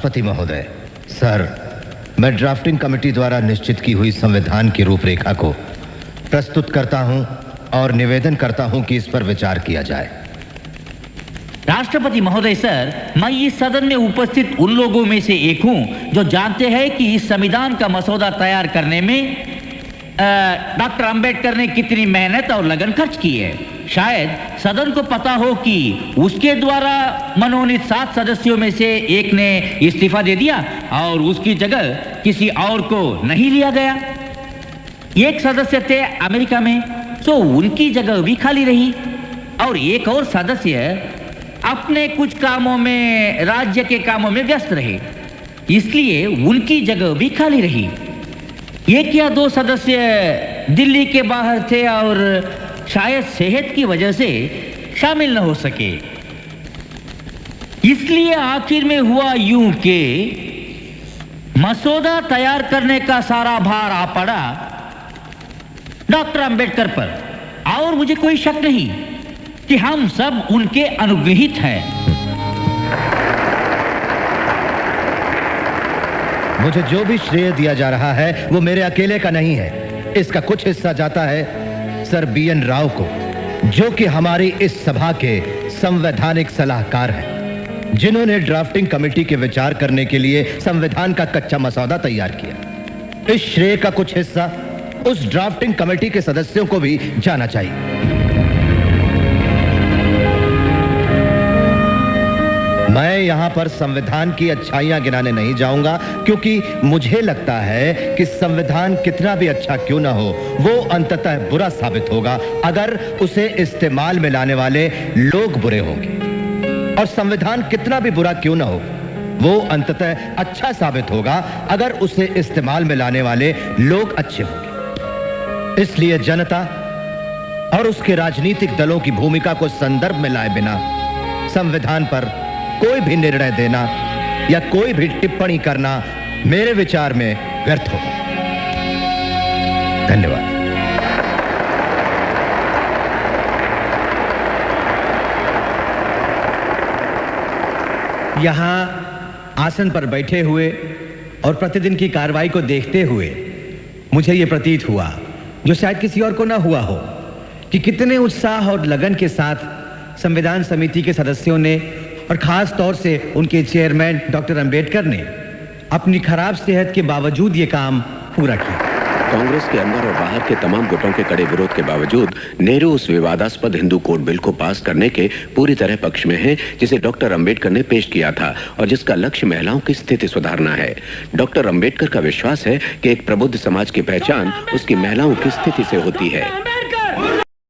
पति महोदय, सर, मैं ड्राफ्टिंग कमेटी द्वारा निश्चित की हुई संविधान की रूपरेखा को प्रस्तुत करता हूं और निवेदन करता हूं कि इस पर विचार किया जाए। राष्ट्रपति महोदय सर, मैं इस सदन में उपस्थित उन लोगों में से एक हूं जो जानते हैं कि इस संविधान का मसौदा तैयार करने में डॉक्टर अंबेडकर ने कितनी मेहनत और लगन खर्च की है। शायद सदन को पता हो कि उसके द्वारा मनोनीत 7 सदस्यों में से एक ने इस्तीफा दे दिया और उसकी जगह किसी और को नहीं लिया गया। एक सदस्य थे अमेरिका में, तो उनकी जगह भी खाली रही और एक और सदस्य अपने कुछ कामों में, राज्य के कामों में व्यस्त रहे, इसलिए उनकी जगह भी खाली रही। एक या 2 सदस्य दिल्ली के बाहर थे और शायद सेहत की वजह से शामिल न हो सके। इसलिए आखिर में हुआ यूं कि मसौदा तैयार करने का सारा भार आ पड़ा डॉक्टर अंबेडकर पर, और मुझे कोई शक नहीं कि हम सब उनके अनुग्रहित हैं। मुझे जो भी श्रेय दिया जा रहा है वो मेरे अकेले का नहीं है। इसका कुछ हिस्सा जाता है सर BN राव को, जो कि हमारी इस सभा के संवैधानिक सलाहकार हैं, जिन्होंने ड्राफ्टिंग कमेटी के विचार करने के लिए संविधान का कच्चा मसौदा तैयार किया। इस श्रेय का कुछ हिस्सा उस ड्राफ्टिंग कमेटी के सदस्यों को भी जाना चाहिए। मैं यहां पर संविधान की अच्छाइयां गिनाने नहीं जाऊंगा, क्योंकि मुझे लगता है कि संविधान कितना भी अच्छा क्यों ना हो, वो अंततः बुरा साबित होगा अगर उसे इस्तेमाल में लाने वाले लोग बुरे होंगे, और संविधान कितना भी बुरा क्यों ना हो, वो अंततः अच्छा साबित होगा अगर उसे इस्तेमाल में लाने वाले लोग अच्छे होंगे। इसलिए जनता और उसके राजनीतिक दलों की भूमिका को संदर्भ में लाए बिना संविधान पर कोई भी निर्णय देना या कोई भी टिप्पणी करना मेरे विचार में व्यर्थ होगा। धन्यवाद। यहां आसन पर बैठे हुए और प्रतिदिन की कार्रवाई को देखते हुए मुझे यह प्रतीत हुआ, जो शायद किसी और को ना हुआ हो, कि कितने उत्साह और लगन के साथ संविधान समिति के सदस्यों ने और खास तौर से उनके चेयरमैन डॉक्टर अंबेडकर ने अपनी खराब सेहत के बावजूद ये काम पूरा किया। कांग्रेस के अंदर और बाहर के तमाम गुटों के कड़े विरोध के बावजूद नेहरू उस विवादास्पद हिंदू कोड बिल को पास करने के पूरी तरह पक्ष में हैं, जिसे डॉक्टर अंबेडकर ने पेश किया था और जिसका लक्ष्य महिलाओं की स्थिति सुधारना है। डॉक्टर अंबेडकर का विश्वास है कि एक प्रबुद्ध समाज की पहचान उसकी महिलाओं की स्थिति से होती है।